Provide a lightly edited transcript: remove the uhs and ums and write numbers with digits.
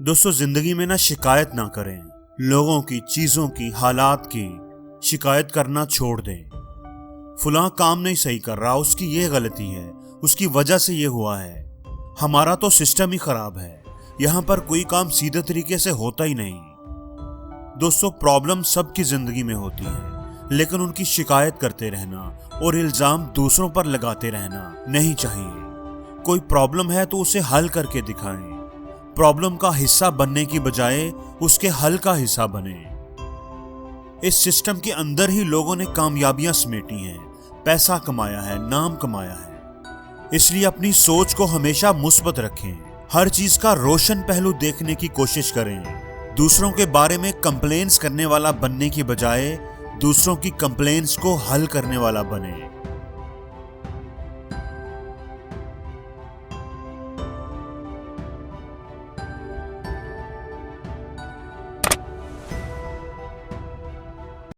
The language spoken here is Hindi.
दोस्तों, जिंदगी में ना शिकायत ना करें। लोगों की, चीजों की, हालात की शिकायत करना छोड़ दें। फलां काम नहीं सही कर रहा, उसकी ये गलती है, उसकी वजह से ये हुआ है। हमारा तो सिस्टम ही खराब है, यहाँ पर कोई काम सीधे तरीके से होता ही नहीं। दोस्तों, प्रॉब्लम सबकी जिंदगी में होती है, लेकिन उनकी शिकायत करते रहना और इल्जाम दूसरों पर लगाते रहना नहीं चाहिए। कोई प्रॉब्लम है तो उसे हल करके दिखाएं। प्रॉब्लम का हिस्सा बनने की बजाय उसके हल का हिस्सा बने। इस सिस्टम के अंदर ही लोगों ने कामयाबियां समेटी हैं, पैसा कमाया है, नाम कमाया है। इसलिए अपनी सोच को हमेशा मुस्बत रखें। हर चीज का रोशन पहलू देखने की कोशिश करें। दूसरों के बारे में कंप्लेंट्स करने वाला बनने की बजाय दूसरों की कंप्लेंट्स को हल करने वाला बने।